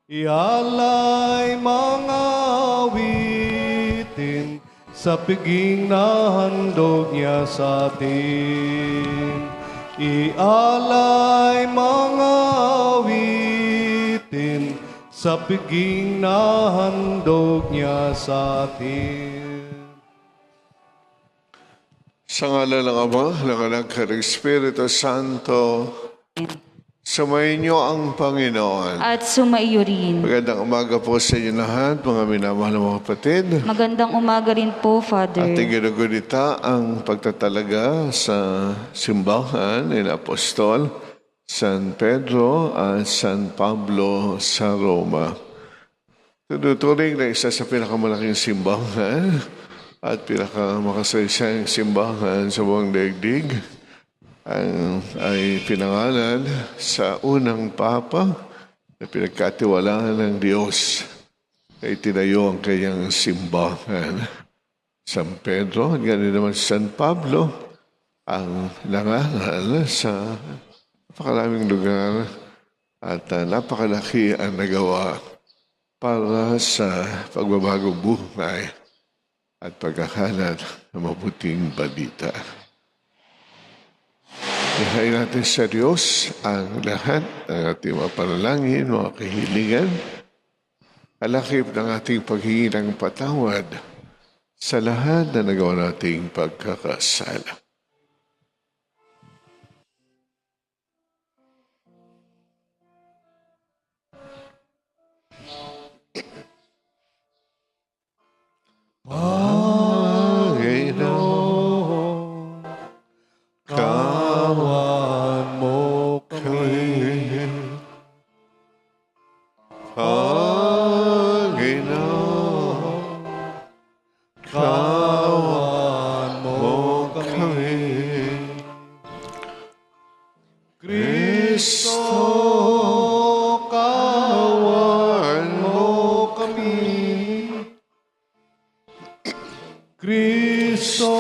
Ialay mga awitin sa piging na handog niya sa atin. Ialay mga awitin sa piging na handog niya sa atin. Sa ngalan ng Ama, ng Anak, ng Espiritu Santo, sumainyo ang Panginoon. At sumaiyo rin. Magandang umaga po sa inyo lahat, mga minamahal na mga kapatid. Magandang umaga rin po, Father. Ating ginugunita ang pagtatalaga sa simbahan ni Apostol San Pedro at San Pablo sa Roma. Tuturing na isa sa pinakamalaking simbahan at pinakamakasaysayang simbahan sa buong daigdig ay pinangalan sa unang Papa na pinagkatiwalaan ng Diyos ay tinayo ang kanyang simbahan. San Pedro, at gano'n naman San Pablo, ang nangaral sa napakaraming lugar at napakalaki ang nagawa para sa pagbabagong buhay at pagkakalat ng mabuting balita. Ihain natin sa Diyos ang lahat ng ating mga panalangin, mga kahilingan, alakip ng ating paghingi ng patawad sa lahat na nagawa nating pagkakasala. Panginoon, kawan mo kami. Panginoon, kawan mo kami. Kristo, kawan mo kami. Kristo,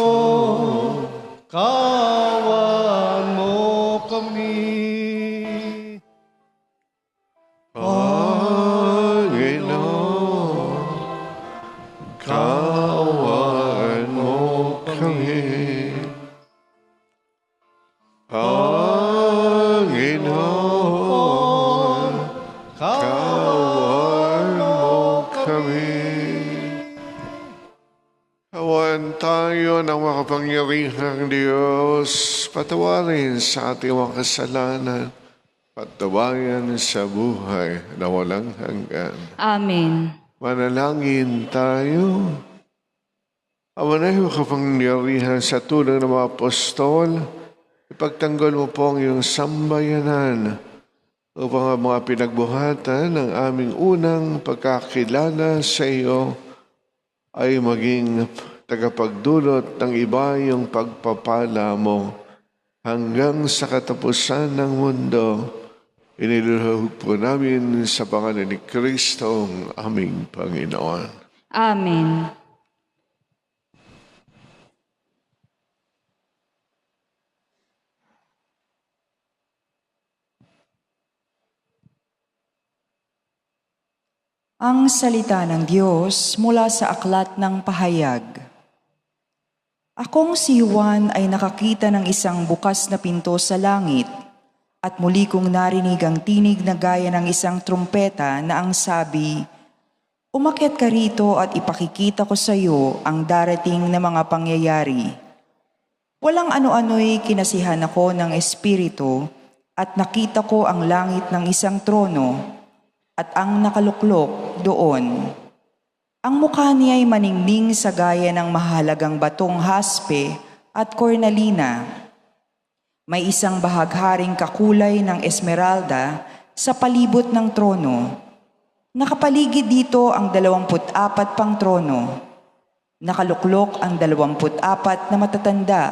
kawan mo kami. Panginoon, kawan mo kami. Panginoon, kawan mo kami. Kawan tayo ng makapangyarihang Diyos, patawarin sa ating mga kasalanan, patawayan sa buhay na walang hanggan. Amen. Manalangin tayo. Ama na makapangyarihan sa tulong ng mga apostol, ipagtanggol mo po ang iyong sambayanan upang ang mga pinagbuhatan ng aming unang pagkakilala sa iyo ay maging tagapagdulot ng iba yung pagpapala mo hanggang sa katapusan ng mundo. Iniluhog po namin sa pangalan ni Kristo ang aming Panginoon. Amen. Ang salita ng Diyos mula sa aklat ng pahayag. Akong si Juan ay nakakita ng isang bukas na pinto sa langit at muli kong narinig ang tinig na gaya ng isang trumpeta na ang sabi, "Umakyat ka rito at ipakikita ko sa iyo ang darating na mga pangyayari." Walang ano-ano'y kinasihan ako ng Espiritu at nakita ko ang langit ng isang trono at ang nakaluklok doon. Ang mukha niya ay maningning sa gaya ng mahalagang batong haspe at kornalina. May isang bahagharing kakulay ng esmeralda sa palibot ng trono. Nakapaligid dito ang 24 pang trono. Nakaluklok ang 24 na matatanda.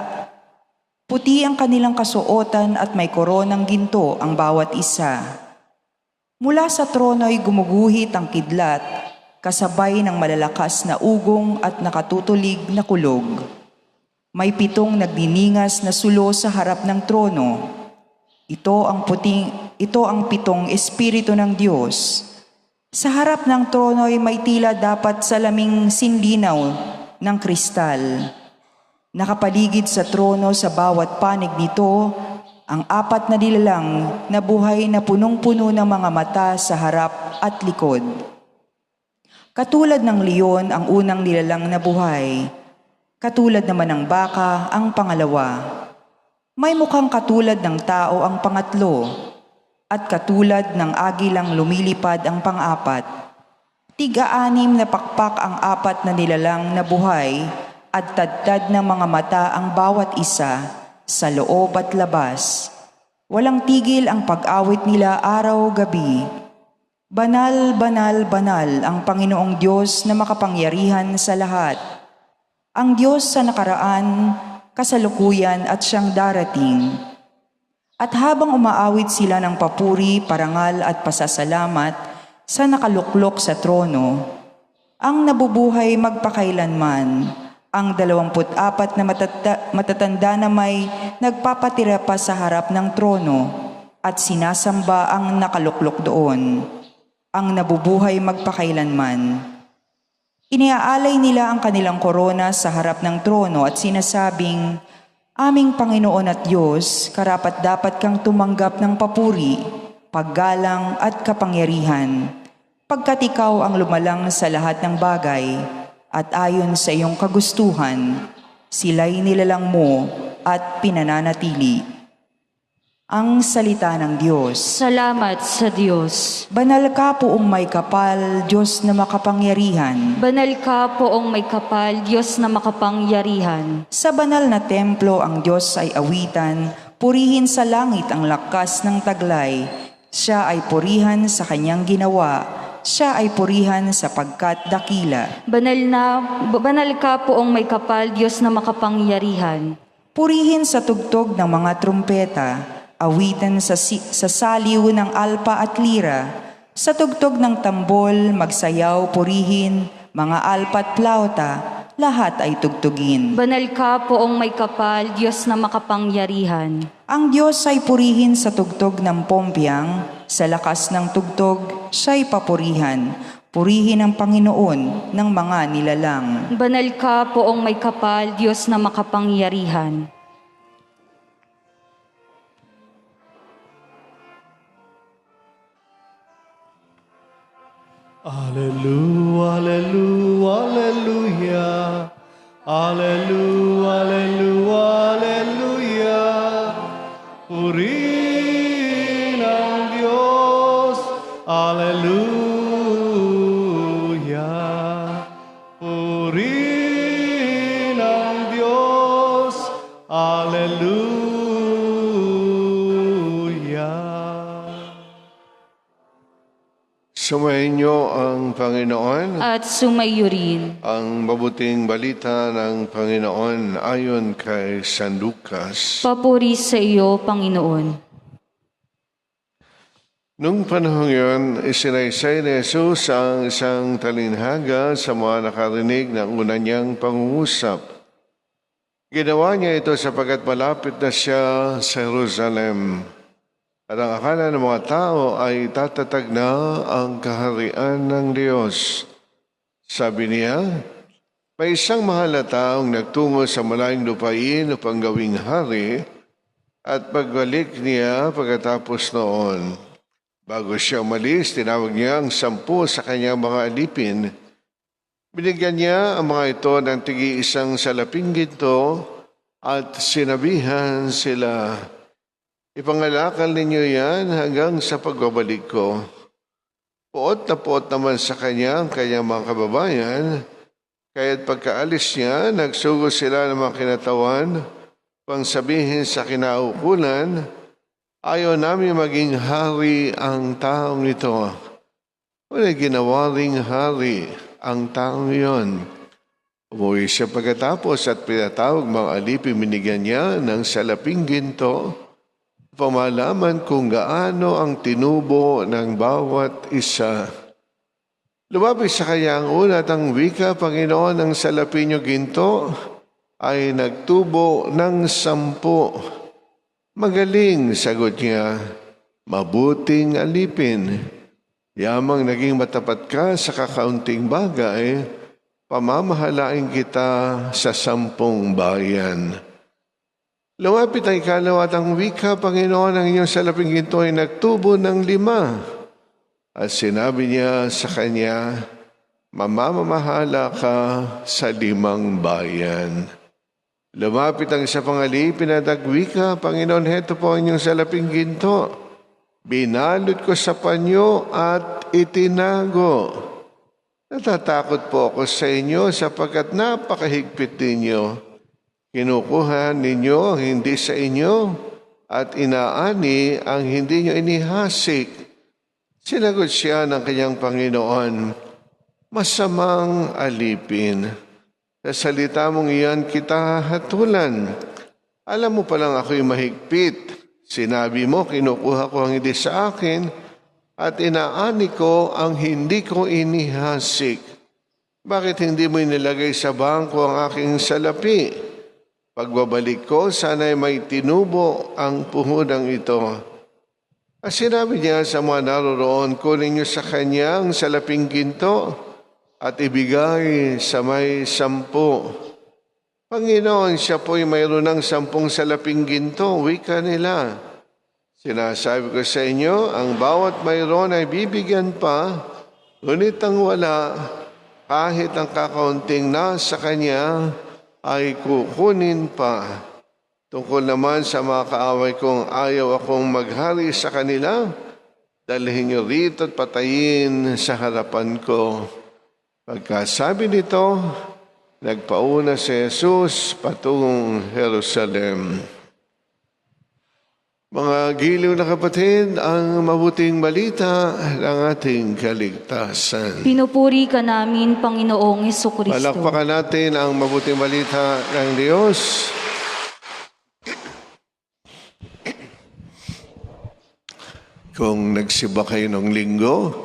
Puti ang kanilang kasuotan at may koronang ginto ang bawat isa. Mula sa trono ay gumuguhit ang kidlat, kasabay ng malalakas na ugong at nakatutulig na kulog. May 7 nagdiningas na sulo sa harap ng trono. Ito ang 7 espiritu ng Diyos. Sa harap ng trono ay may tila dapat salaming sinlinaw ng kristal. Nakapaligid sa trono sa bawat panig nito ang 4 na nilalang na buhay na punong-puno ng mga mata sa harap at likod. Katulad ng leon ang unang nilalang na buhay, katulad naman ng baka ang pangalawa. May mukhang katulad ng tao ang pangatlo, at katulad ng agilang lumilipad ang pang-4. 6 na pakpak ang 4 na nilalang na buhay, at tadtad ng mga mata ang bawat isa sa loob at labas. Walang tigil ang pag-awit nila araw-gabi. Banal, banal, banal ang Panginoong Diyos na makapangyarihan sa lahat. Ang Diyos sa nakaraan, kasalukuyan at siyang darating. At habang umaawit sila ng papuri, parangal at pasasalamat sa nakaluklok sa trono, ang nabubuhay magpakailanman, ang 24 na matatanda na may nagpapatira pa sa harap ng trono at sinasamba ang nakaluklok doon, ang nabubuhay magpakailanman. Iniaalay nila ang kanilang korona sa harap ng trono at sinasabing, Aming Panginoon at Diyos, karapat-dapat kang tumanggap ng papuri, paggalang at kapangyarihan, pagkat ikaw ang lumalang sa lahat ng bagay, at ayon sa iyong kagustuhan, sila'y nilalang mo at pinananatili. Ang salita ng Diyos. Salamat sa Diyos. Banal ka poong may kapal, Diyos na makapangyarihan. Banal ka poong may kapal, Diyos na makapangyarihan. Sa banal na templo ang Diyos ay awitan, purihin sa langit ang lakas ng taglay. Siya ay purihan sa kanyang ginawa, siya ay purihan sapagkat dakila. Banal ka poong may kapal, Diyos na makapangyarihan. Purihin sa tugtog ng mga trumpeta, awitan sa saliw ng alpa at lira, sa tugtog ng tambol, magsayaw, purihin, mga alpa at plauta, lahat ay tugtugin. Banal ka poong may kapal, Diyos na makapangyarihan. Ang Diyos ay purihin sa tugtog ng pompyang, sa lakas ng tugtog, siya'y papurihan. Purihin ang Panginoon ng mga nilalang. Banal ka poong may kapal, Diyos na makapangyarihan. Alleluia, alleluia, alleluia, alleluia, alleluia, alleluia. Purihin ang Diyos, alleluia. Purihin ang Diyos, alleluia. Sumayin niyo ang Panginoon. At sumayo rin. Ang mabuting balita ng Panginoon ayon kay San Lucas. Papuri sa iyo, Panginoon. Nung panahon yun, isinaysay ni Jesus ang isang talinhaga sa mga nakarinig ng una niyang pangungusap. Ginawa niya ito sapagkat malapit na siya sa Jerusalem. At ang akala ng mga tao ay tatatag na ang kaharian ng Diyos. Sabi niya, may isang mahal na taong nagtungo sa malayong lupain upang gawing hari at pagbalik niya pagkatapos noon. Bago siya umalis, tinawag niya ang 10 sa kanyang mga alipin. Binigyan niya ang mga ito ng tig-1 salaping ginto at sinabihan sila, Ipangalakal ninyo yan hanggang sa pagbabalik ko. Puot na puot naman sa kanya ang kanyang mga kababayan, kaya't pagkaalis niya, nagsugo sila ng mga kinatawan, pang sabihin sa kinaukulan, ayaw namin maging hari ang taong ito. Wala ginawa ring hari ang taong iyon. Umuwi siya pagkatapos at pinatawag mga alipin, binigyan niya ng salaping ginto, pamalaman kung gaano ang tinubo ng bawat isa. Lumapit sa kanya ang una at ang wika, Panginoon, ang salapin niyo ginto ay nagtubo ng 10. Magaling, sagot niya, mabuting alipin. Yamang naging matapat ka sa kakaunting bagay, pamamahalain kita sa 10 bayan. Lumapit ang ikalawatang wika, Panginoon, ang inyong salaping ginto ay nagtubo ng 5. At sinabi niya sa kanya, mamamahala ka sa 5 bayan. Lumapit ang isa pang alipin at nagwika, Panginoon, heto po ang inyong salaping ginto. Binalot ko sa panyo at itinago. Natatakot po ako sa inyo sapagkat napakahigpit ninyo. Kinukuha ninyo ang hindi sa inyo at inaani ang hindi nyo inihasik. Sinagot siya ng kanyang Panginoon, masamang alipin. Sa salita mong iyan kita hatulan. Alam mo palang ako'y mahigpit. Sinabi mo, kinukuha ko ang hindi sa akin at inaani ko ang hindi ko inihasik. Bakit hindi mo inilagay sa bangko ang aking salapi? Pagbabalik ko, sana'y may tinubo ang puhudang ito. At sinabi niya sa mga naroroon, kunin niyo sa kanya ang salaping ginto at ibigay sa may 10. Panginoon, siya po'y mayroon ng 10 salaping ginto, wika nila. Sinasabi ko sa inyo, ang bawat mayroon ay bibigyan pa, ngunit ang wala, kahit ang kakaunting nasa kanya, ay kukunin pa. Tungkol naman sa mga kaaway kong ayaw akong maghari sa kanila, dalhin niyo rito at patayin sa harapan ko. Pagkasabi nito, nagpauna si Jesus patungong Jerusalem. Mga giliw na kapatid, ang mabuting balita ng ating kaligtasan. Pinupuri ka namin, Panginoong Hesukristo. Palakpakan natin ang mabuting balita ng Diyos. Kung nagsimba kayo ng linggo,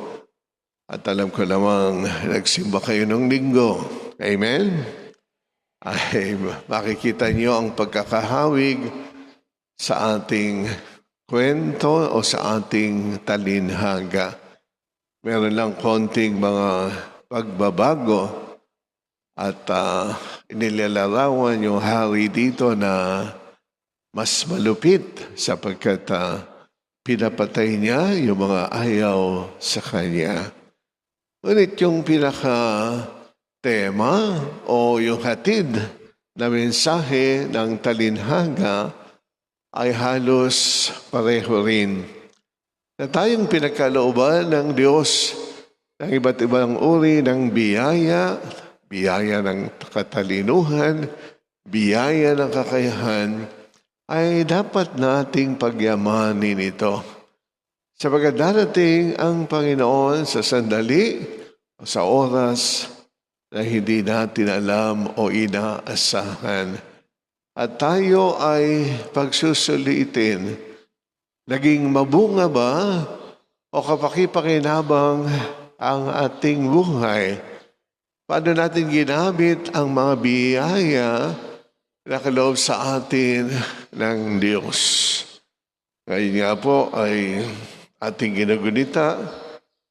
at alam ko namang nagsimba kayo ng linggo, amen? Ay makikita niyo ang pagkakahawig sa ating kwento o sa ating talinhaga. Meron lang konting mga pagbabago at inilalarawan yung hari dito na mas malupit sapagkat pinapatay niya yung mga ayaw sa kanya. Ngunit yung pinaka-tema o yung hatid na mensahe ng talinhaga ay halos pareho rin. Na tayong pinagkalooban ng Diyos ng iba't ibang uri ng biyaya, biyaya ng katalinuhan, biyaya ng kakayahan, ay dapat nating pagyamanin ito. Sapagkat darating ang Panginoon sa sandali o sa oras na hindi natin alam o inaasahan. At tayo ay pagsusulitin, naging mabunga ba o kapakipakinabang ang ating buhay? Paano natin ginamit ang mga biyaya na kaloob sa atin ng Diyos? Ngayon nga po ay ating ginagunita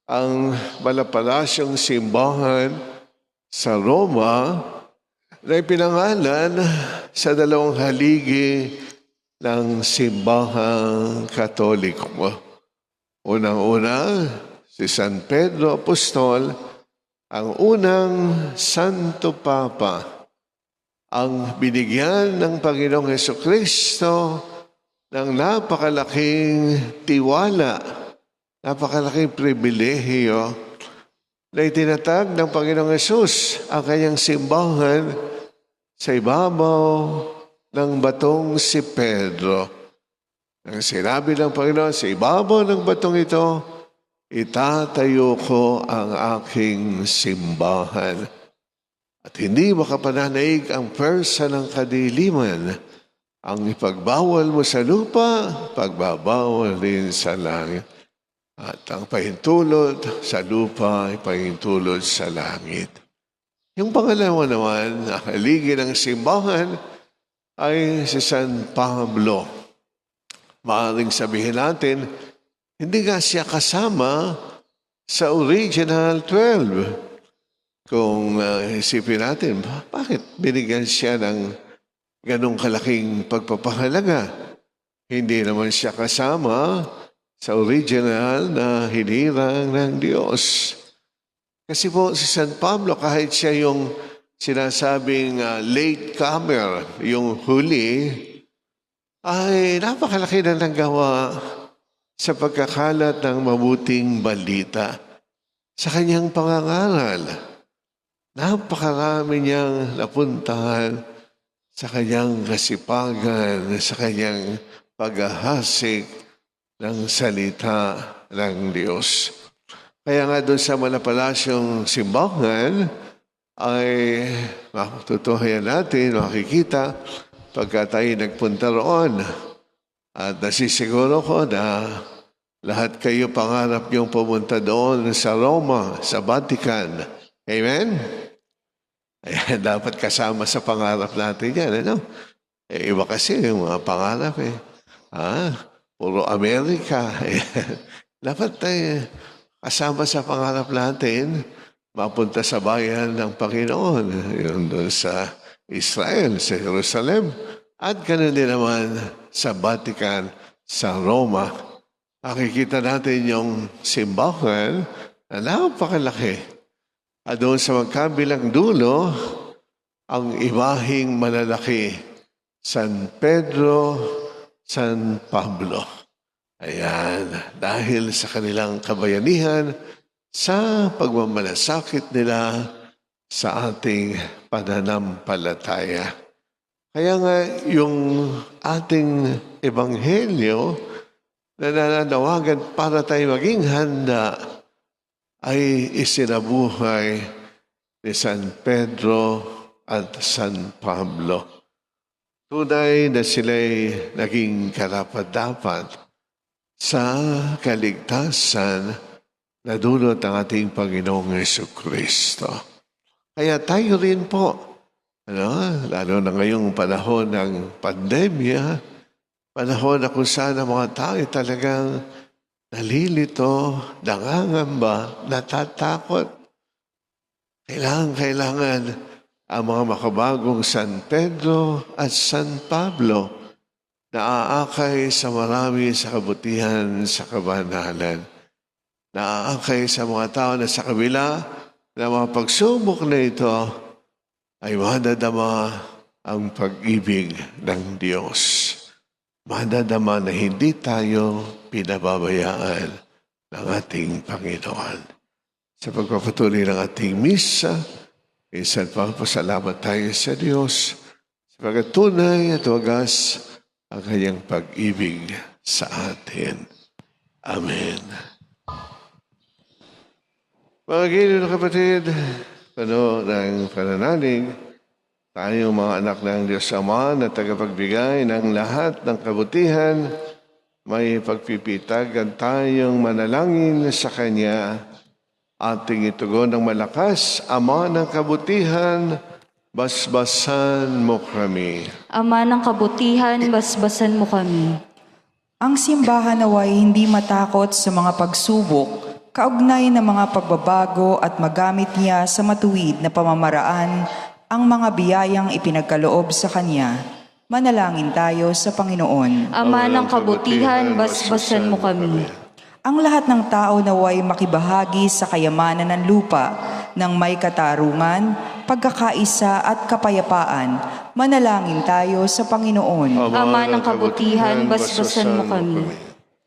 ang malapalasyong simbahan sa Roma na ipinangalan sa 2 haligi ng simbahang Katoliko. Unang-una, si San Pedro Apostol, ang unang Santo Papa, ang binigyan ng Panginoong Hesukristo ng napakalaking tiwala, napakalaking pribilehiyo na itinatag ng Panginoong Hesus ang kanyang simbahan sa ibabaw ng batong si Pedro. Ang sinabi ng Panginoon, sa ibabaw ng batong ito, itatayo ko ang aking simbahan. At hindi makapananaig ang persa ng kadiliman. Ang ipagbawal mo sa lupa, pagbabawal din sa langit. At ang pahintulot sa lupa ay pahintulot sa langit. Yung pangalawa naman, ang haligi ng simbahan ay si San Pablo. Maaaring sabihin natin, hindi nga siya kasama sa original 12. Kung isipin natin, bakit binigyan siya ng ganong kalaking pagpapahalaga? Hindi naman siya kasama sa original na hinirang ng Diyos. Kasi po si San Pablo, kahit siya yung sinasabing late comer, yung huli, ay napakalaki na nagawa sa pagkakalat ng mabuting balita sa kanyang pangangaral. Napakarami niyang napuntahan sa kanyang kasipagan, sa kanyang paghahasik ng salita ng Diyos. Kaya nga doon sa Malapalasyong simbahan ay matutuhayan natin, makikita pagka tayo nagpunta roon. At nasisiguro ko na lahat kayo pangarap niyong pumunta doon sa Roma, sa Vatican. Amen? Ayan, dapat kasama sa pangarap natin yan, ano? Iba kasi yung mga pangarap eh. Puro Amerika. Dapat tayo kasama sa pangarap natin, mapunta sa bayan ng Panginoon, yun doon sa Israel, sa Jerusalem, at ganoon din naman sa Vatican, sa Roma. Makikita natin yung simbahan na napakalaki. At doon sa magkabilang dulo, ang imaheng malalaki, San Pedro, San Pablo. Ayan, dahil sa kanilang kabayanihan, sa pagmamalasakit nila sa ating pananampalataya. Kaya nga yung ating ebanghelyo na nananawagan para tayo maging handa ay isinabuhay ni San Pedro at San Pablo. Tunay na sila'y naging karapat-dapat sa kaligtasan na dulot ng ating Panginoong Jesucristo. Kaya tayo rin po, lalo na ngayong panahon ng pandemya, panahon na kung saan ang mga tao talagang nalilito, nangangamba, natatakot. Kailangan ang mga makabagong San Pedro at San Pablo na aakay sa marami sa kabutihan sa kabanalan. Na aakay sa mga tao na sa kabila na mga pagsubok na ito ay madadama ang pag-ibig ng Diyos. Madadama na hindi tayo pinababayaan ng ating Panginoon. Sa pagpapatuloy ng ating misa, minsan pa pasalamat tayo sa Diyos sa pagkatunay at wagas ang kanyang pag-ibig sa atin. Amen. Mga giliw na kapatid, ng pananalig, tayong mga anak ng Diyos Ama na tagapagbigay ng lahat ng kabutihan, may pagpipitagan tayong manalangin sa Kanya. Ating itugon ng malakas, Ama ng kabutihan, basbasan mo kami. Ama ng kabutihan, basbasan mo kami. Ang simbahan naway hindi matakot sa mga pagsubok, kaugnay ng mga pagbabago at magamit niya sa matuwid na pamamaraan ang mga biyayang ipinagkaloob sa Kanya. Manalangin tayo sa Panginoon. Ama ng kabutihan, basbasan mo kami. Ang lahat ng tao naway makibahagi sa kayamanan ng lupa, ng may katarungan, pagkakaisa at kapayapaan. Manalangin tayo sa Panginoon. Ama ng kabutihan, basbasan mo kami.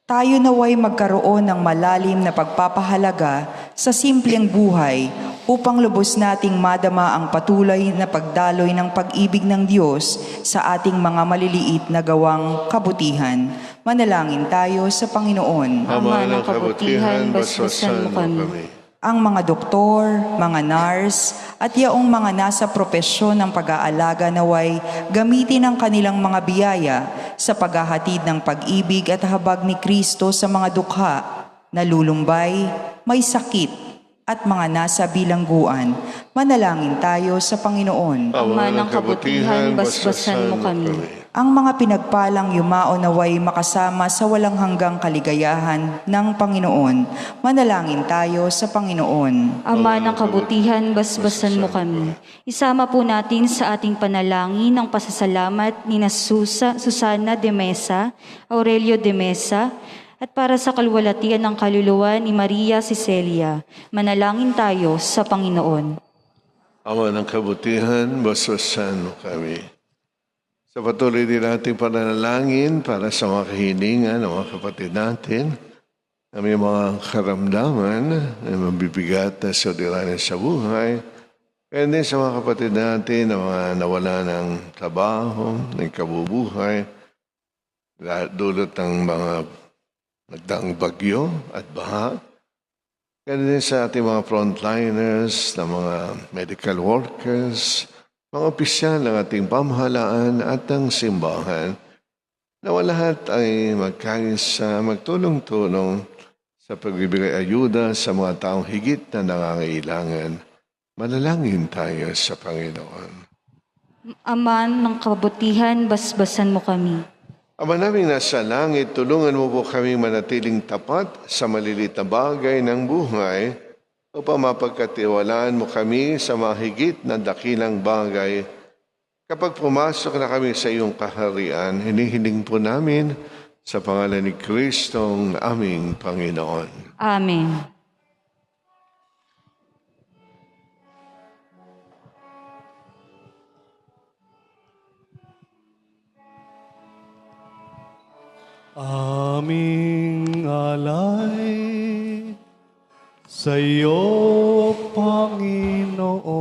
Tayo naway magkaroon ng malalim na pagpapahalaga sa simpleng buhay upang lubos nating madama ang patuloy na pagdaloy ng pag-ibig ng Diyos sa ating mga maliliit na gawang kabutihan. Manalangin tayo sa Panginoon. Ama ng kabutihan, basbasan mo kami. Ang mga doktor, mga nurse, at yaong mga nasa propesyon ng pag-aalaga naway gamitin ang kanilang mga biyaya sa paghahatid ng pag-ibig at habag ni Kristo sa mga dukha, nalulumbay, may sakit, at mga nasa bilangguan. Manalangin tayo sa Panginoon. Ama ng kabutihan, basbasan mo kami. Ang mga pinagpalang yumao naway makasama sa walang hanggang kaligayahan ng Panginoon. Manalangin tayo sa Panginoon. Ama ng kabutihan, basbasan mo kami. Isama po natin sa ating panalangin ang pasasalamat ni Susana de Mesa, Aurelio de Mesa, at para sa kalwalatian ng kaluluwa ni Maria Cecilia. Manalangin tayo sa Panginoon. Ama ng kabutihan, basbasan mo kami. Sa patuloy din nating pananalangin para sa mga kahilingan ng mga kapatid natin, na may mga karamdaman na mabibigat na suliranin sa buhay, kaya din sa mga kapatid natin na mga nawala ng trabaho, ng kabubuhay, dulot ng mga nagdaang bagyo at baha, kaya din sa ating mga frontliners, na mga medical workers, mga opisyal ng ating pamahalaan at ng simbahan, na lahat ay magkaisa, magtulong-tulong sa pagbibigay ayuda sa mga taong higit na nangangailangan. Manalangin tayo sa Panginoon. Ama ng kabutihan, basbasan mo kami. Ama naming nasa langit, tulungan mo po kami manatiling tapat sa malilit na bagay ng buhay upang mapagkatiwalaan mo kami sa mahigit na dakilang bagay. Kapag pumasok na kami sa iyong kaharian, hinihiling po namin sa pangalan ni Kristong aming Panginoon. Amen. Aming alay sa iyo, Panginoon,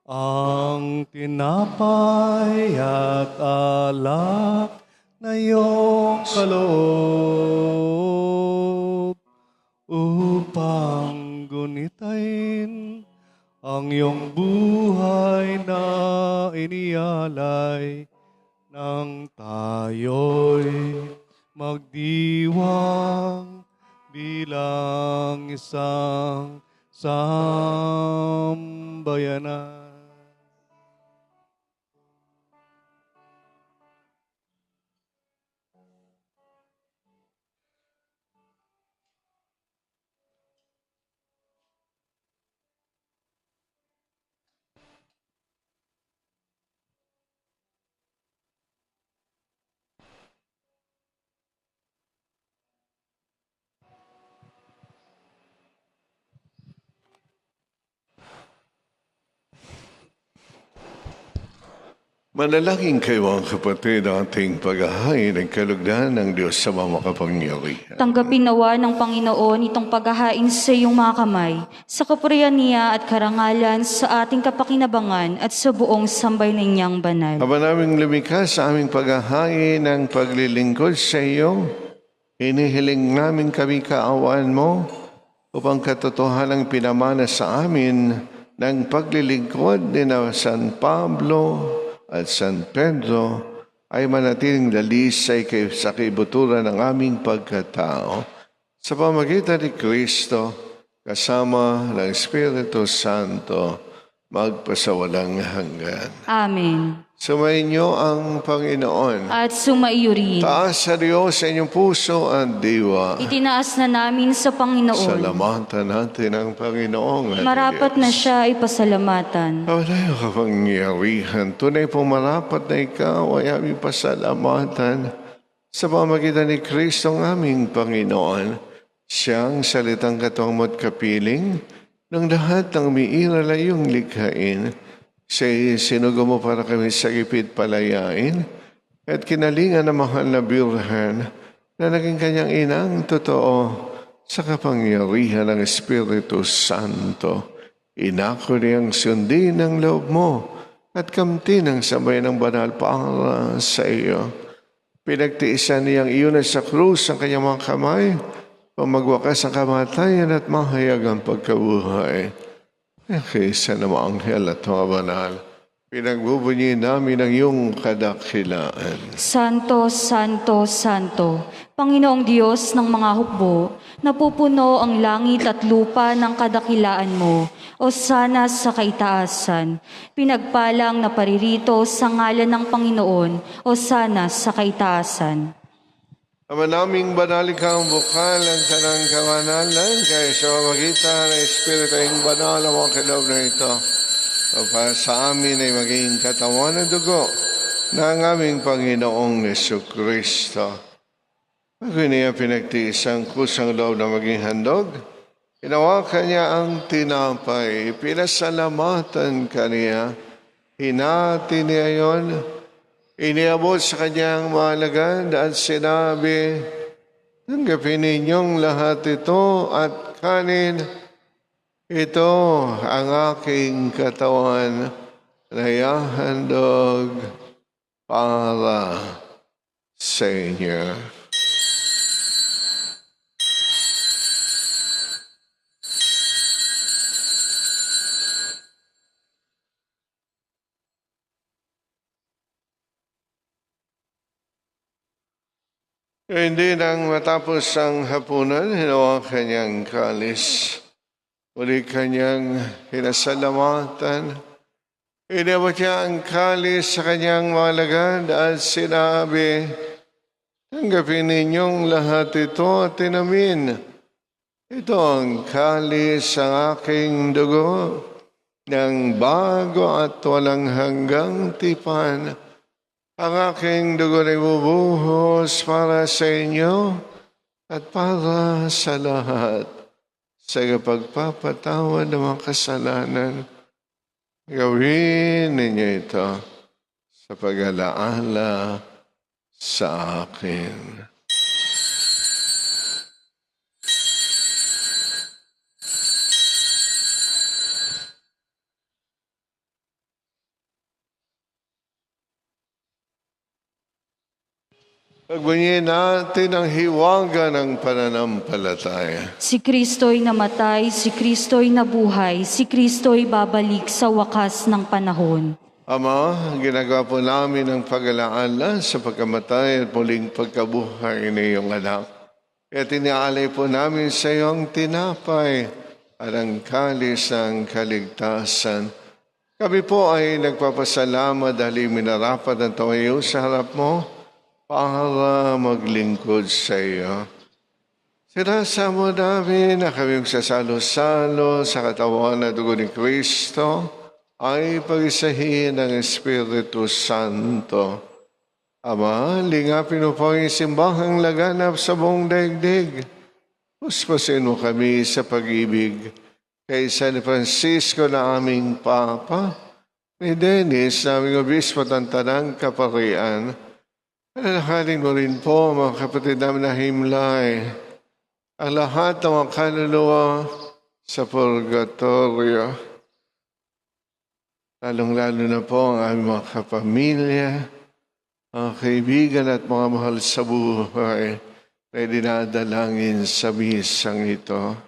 ang tinapay at alak na iyong kaloob upang gunitain ang iyong buhay na inialay nang tayo'y magdiwang bilang isang sambayanan. Manalangin kayo mga kapatid ang ating paghahain ng kalugdan ng Diyos sa mga makapangyarihan. Tanggapin nawa ng Panginoon itong paghahain sa iyong mga kamay, sa kapurihan niya at karangalan sa ating kapakinabangan at sa buong sambayanan niyang banal. Aba naming lumikha sa aming paghahain ng paglilingkod sa iyo, hinihiling namin kami kaawaan mo upang katotohanang pinamana sa amin ng paglilingkod ni na San Pablo at San Pedro ay manatiling dalisay sa kaibuturan ng aming pagkatao sa pamagitan ni Kristo kasama ng Espiritu Santo magpasawalang hanggan. Amen. Sumainyo ang Panginoon. At sumaiyo rin. Taas sa Diyos sa inyong puso at diwa. Itinaas na namin sa Panginoon. Salamatan natin ang Panginoong. Marapat na siya ay pasalamatan. Tunay kapangyarihan, tunay pong marapat na ikaw ay aming pasalamatan sa pamagitan ni Kristo ang aming Panginoon. Siyang salitang katawang at kapiling ng lahat ng umiiral ay iyong likhain. Siya'y sinugo mo para kami sa gipit palayain at kinalingan ng mahal na Birhen na naging kanyang inang totoo sa kapangyarihan ng Espiritu Santo. Inako niyang sundin ang loob mo at kamti ng sabay ng banal para sa iyo. Pinagtiisan niyang iyon sa krus ang kanyang mga kamay upang magwakas ang kamatayan at mahayag ang pagkabuhay. Kaysa ng mga anghel at mga banal, Pinagbubunyi namin ang iyong kadakilaan. Santo, Santo, Santo, Panginoong Diyos ng mga hukbo, napupuno ang langit at lupa ng kadakilaan mo, o sana sa kaitaasan. Pinagpalang na paririto sa ngalan ng Panginoon, o sana sa kaitaasan. Ama naming banalikang bukal ang kanang kamanalan, kaya sa pamagitan ng Espiritu ang banal ang mga kaloob na ito. O para sa amin ay maging katawan at dugo ng aming Panginoong Jesucristo. Bago niya pinagtiis ang kusang loob na maging handog, hinawakan niya ang tinapay, pinasalamatan kaniya, hinati niya yon, iniabot sa kanyang malagad at sinabi, tanggapin ninyong lahat ito at kanin. Ito ang aking katawan na ihahandog para sa inyo. Hindi nang matapos ang hapunan, hinawakan niyang kalis. Muli kanyang hinasalamatan. Inabot niya ang kalis sa kanyang malagad at sinabi, tanggapin ninyong lahat ito at tinamin. Ito ang kalis ng aking dugo ng bago at walang hanggang tipan. Ang aking dugo na ibubuhos para sa inyo at para sa lahat. Sa pagpapatawad ng mga kasalanan, gawin ninyo ito sa pag-alaala sa akin. Pagbunyin natin ang hiwaga ng pananampalataya. Si Kristo'y namatay, si Kristo'y nabuhay, si Kristo'y babalik sa wakas ng panahon. Ama, ginagawa po namin ang pag-alaala sa pagkamatay at muling pagkabuhay ng iyong anak. Kaya tinaalay po namin sa iyong tinapay at ang kalis ng kaligtasan. Kami po ay nagpapasalamat dahil minarapat ang tawayo sa harap mo para maglingkod sa iyo. Sinasamo namin na kami magsasalo-salo sa katawan at dugo ni Kristo ay pag-isahin ng Espiritu Santo. Ama, lingapin mo po ang simbahang laganap sa buong daigdig. Puspusin mo kami sa pag-ibig kay San Francisco na aming Papa, ni Dennis na aming Obispo at ang Tanang Kaparian. Alalahanin mo rin po mga kapatid namin na himlay, ang lahat ng mga kaluluwa sa purgatorio. Lalong-lalo na po ang aming mga kapamilya, mga kaibigan at mga mahal sa buhay na dinadalangin sa misang ito.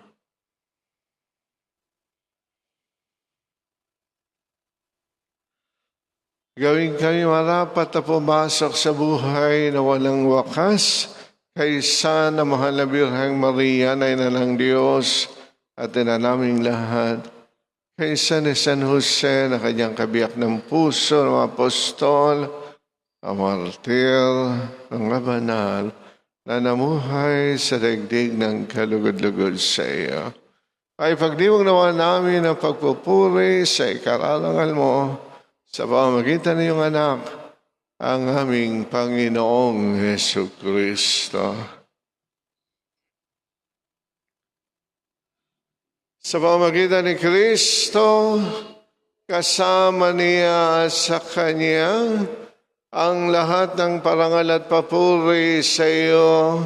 Gawin kami marapat na pumasok sa buhay na walang wakas kaysa na mahal na Birheng Maria na ina ng Diyos at ina naming lahat. Kaysa ni San Jose na kanyang kabiyak ng puso ng apostol, ang martir ng banal na namuhay sa daigdig ng kalugod-lugod sa iyo. Ay pagdiwang nawa namin ang pagpupuri sa ikararangal mo sa pamamagitan ng iyong anak, ang aming Panginoong Jesucristo. Sa pamamagitan ni Kristo, kasama niya sa Kanya, ang lahat ng parangal at papuri sa iyo,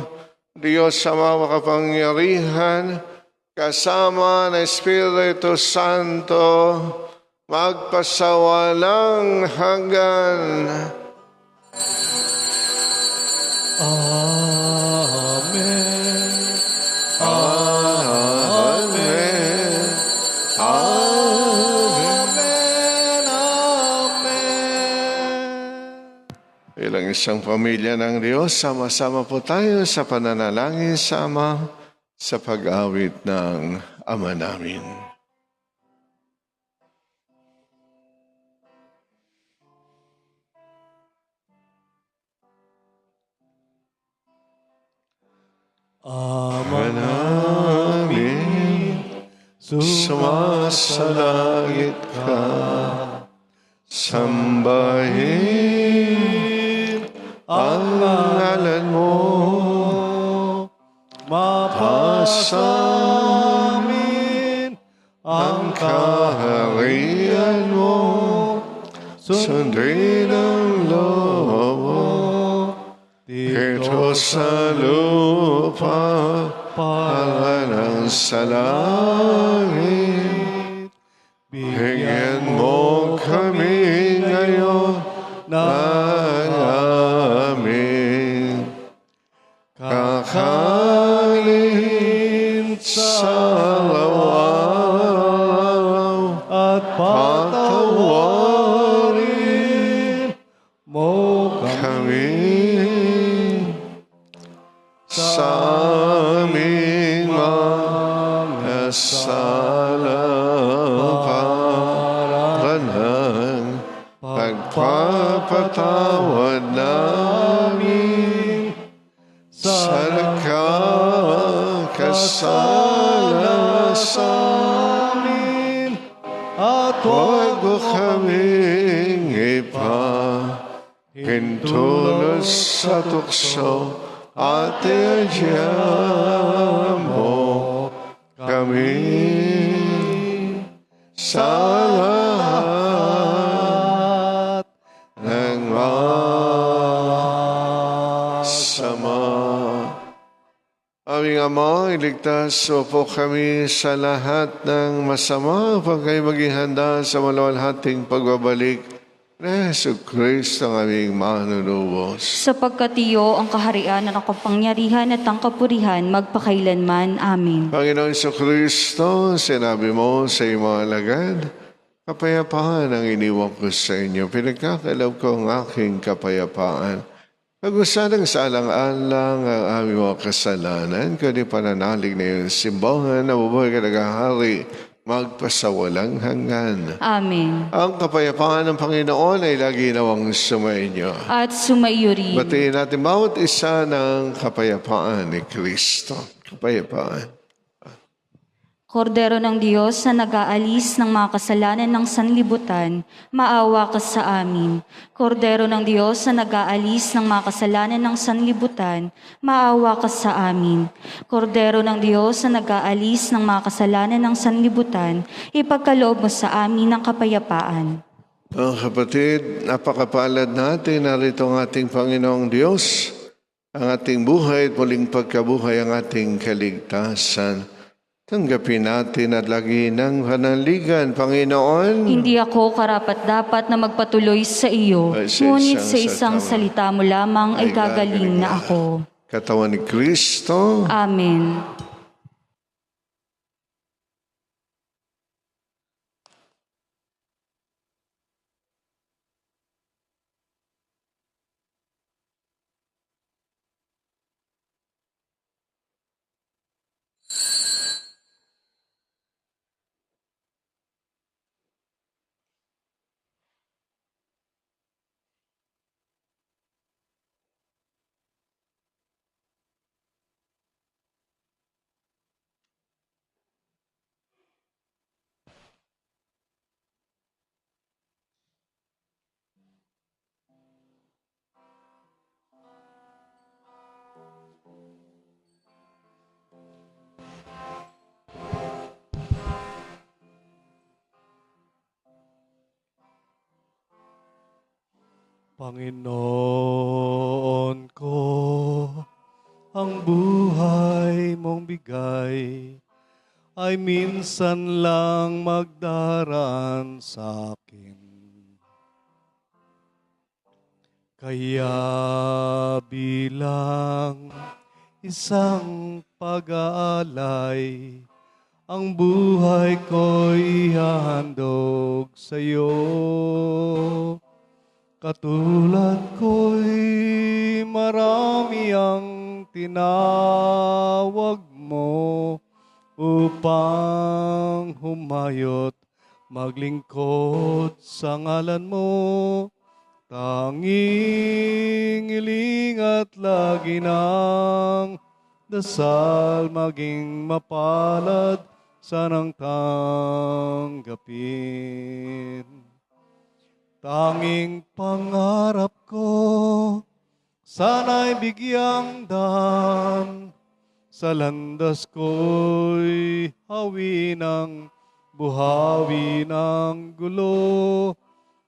Diyos Ama makapangyarihan, kasama ng Espiritu Santo, magpasawalang hanggan. Amen. Amen. Amen. Amen. isang pamilya ng Diyos, sama-sama po tayo sa pananalangin sa Ama sa pag-awit ng Ama namin. Ama namin, sumasalangit ka, sambahin ang ngalan mo, mapasamin ang kaharian mo, sundin ang loob mo, dito sa lupa, para ng sa langit. Bigyan mo kami ngayon ng aming kakanin sa araw-araw at patawarin mo kami sa aming mga sala para ng pagpapatawad namin sa nagkakasala sa amin at huwag mo kaming ipahintulot sa tukso at iadya mo kami sa lahat ng masama. Aming Ama, iligtas mo po kami sa lahat ng masama upang kayo maging handa sa maluwalhating pagbabalik na Jesucristo ang aming manunubos. Sapagkat iyo ang kaharian at ang kapangyarihan at ang kapurihan magpakailanman. Amen. Panginoon Jesucristo, sinabi mo sa iyong mga alagad, kapayapaan ang iniwan ko sa inyo. Pinagkakalaw ko ang aking kapayapaan. Pag-usalang sa alang-alang ang aming mga kasalanan, kundi pananalig na iyong simbahan na mabuhay ka naghahari, magpasawalang hanggan. Amen. Ang kapayapaan ng Panginoon ay lagi nawang sumainyo. At sumaiyo rin. Batiin natin bawat isa ng kapayapaan ni Kristo. Kapayapaan. Kordero ng Diyos na nag-aalis ng mga kasalanan ng sanlibutan, maawa ka sa amin. Kordero ng Diyos na nag-aalis ng mga kasalanan ng sanlibutan, maawa ka sa amin. Kordero ng Diyos na nag-aalis ng mga kasalanan ng sanlibutan, ipagkaloob mo sa amin ng kapayapaan. Mga kapatid, napakapalad natin, narito ang ating Panginoong Diyos, ang ating buhay at muling pagkabuhay, ang ating kaligtasan. Tanggapin natin at lagi ng panaligan, Panginoon. Hindi ako karapat-dapat na magpatuloy sa iyo, ngunit sa isang salita mo lamang ay gagaling na ako. Katawan ni Kristo. Amen. Panginoon ko, ang buhay mong bigay ay minsan lang magdaraan sa akin. Kaya bilang isang pag-aalay, ang buhay ko'y ihahandog sa iyo. Katulad ko'y marami ang tinawag mo upang humayot maglingkod sa ngalan mo. Tanging iling at lagi ng dasal maging mapalad sanang tanggapin. Tanging pangarap ko, sana'y bigyang daan, sa landas ko'y hawi ng buhawi ng gulo,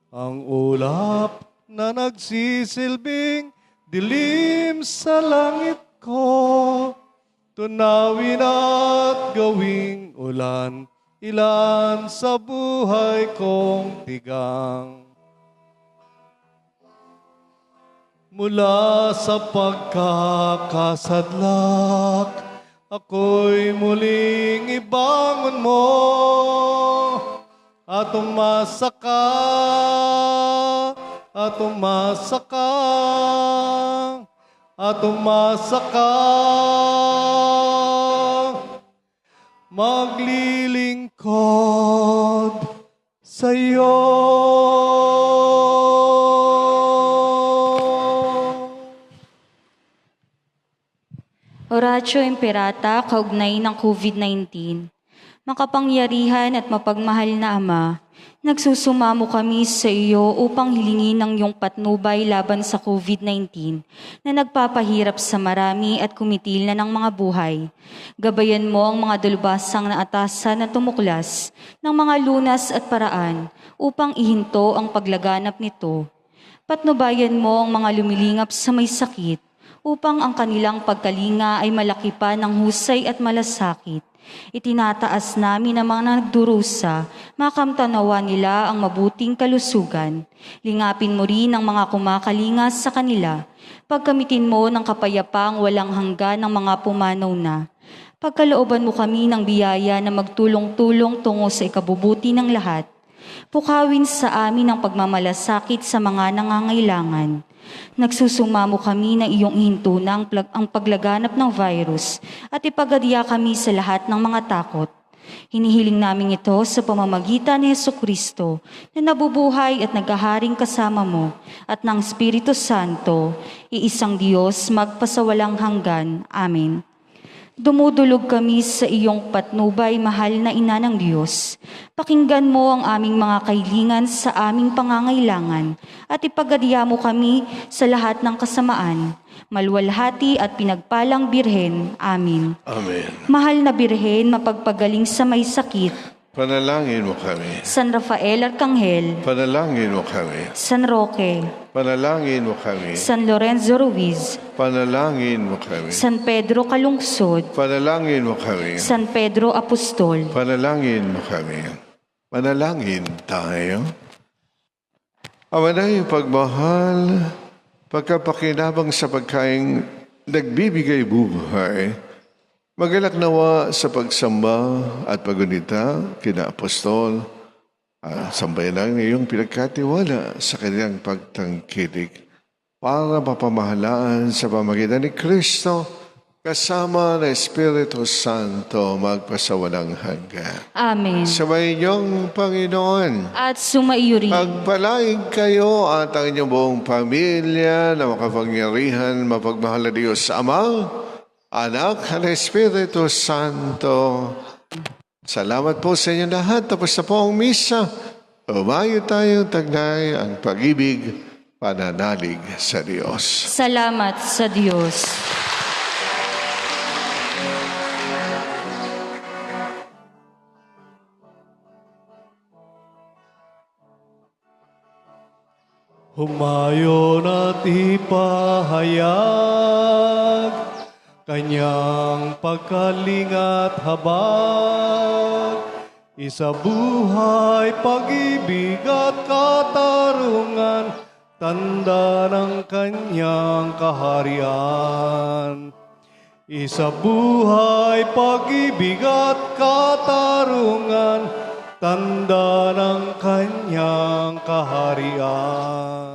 ang ulap na nagsisilbing dilim sa langit ko, tunawin at gawing ulan, ilan sa buhay kong tigang. Mula sa pagkakasadlak, ako'y muling ibangon mo at umasa ka, at umasa ka, at umasa ka. Maglilingkod sa iyo. Oratio Imperata, kaugnay ng COVID-19. Makapangyarihan at mapagmahal na Ama, nagsusumamo kami sa iyo upang hilingin ang iyong patnubay laban sa COVID-19 na nagpapahirap sa marami at kumitil na ng mga buhay. Gabayan mo ang mga dalubhasang na atasan na tumuklas ng mga lunas at paraan upang ihinto ang paglaganap nito. Patnubayan mo ang mga lumilingap sa may sakit upang ang kanilang pagkalinga ay malaki pa ng husay at malasakit. Itinataas namin ang mga nagdurusa, makamtanawa nila ang mabuting kalusugan. Lingapin mo rin ang mga kumakalinga sa kanila. Pagkamitin mo ng kapayapaang walang hanggan ng mga pumanaw na. Pagkalooban mo kami ng biyaya na magtulong-tulong tungo sa ikabubuti ng lahat. Pukawin sa amin ang pagmamalasakit sa mga nangangailangan. Nagsusumamo kami na iyong ihintuna ang paglaganap ng virus at ipagadya kami sa lahat ng mga takot. Hinihiling namin ito sa pamamagitan ni Jesucristo na nabubuhay at naghaharing kasama mo at ng Espiritu Santo, iisang Diyos magpasawalang hanggan. Amen. Dumudulog kami sa iyong patnubay, mahal na Ina ng Diyos. Pakinggan mo ang aming mga kahilingan sa aming pangangailangan at ipagadya mo kami sa lahat ng kasamaan. Malwalhati at pinagpalang Birhen. Amen. Amen. Mahal na Birhen, mapagpagaling sa may sakit. Panalangin mo kami. San Rafael Arcangel. Panalangin mo kami. San Roque. Panalangin mo kami. San Lorenzo Ruiz. Panalangin mo kami. San Pedro Calungsod. Panalangin mo kami. San Pedro Apostol. Panalangin mo kami. Panalangin tayo. Ama na yung pagmahal, pagkapakinabang sa pagkaing nagbibigay buhay, magalak nawa sa pagsamba at pagunita kina Apostol, sambayan ng iyong pinagkatiwala sa kanyang pagtangkilik para mapamahalaan sa pamagitan ni Kristo kasama ng Espiritu Santo magpasawalang hanggan. Amen. Sabay niyong Panginoon, At sumaiyo rin. pagpalain kayo at ang inyong buong pamilya na makapangyarihan, mapagmahal na Diyos Ama, Anak at Espiritu Santo. Salamat po sa inyo lahat. Tapos na po ang misa. Umayo tayong tagnay ang pag-ibig, pananalig sa Diyos. Salamat sa Diyos. Humayon at ipahayag kanyang pagkalingat habag, isa buhay, pag-ibig at katarungan, tanda ng kanyang kaharian. Isa buhay, pag-ibig at katarungan, tanda ng kanyang kaharian.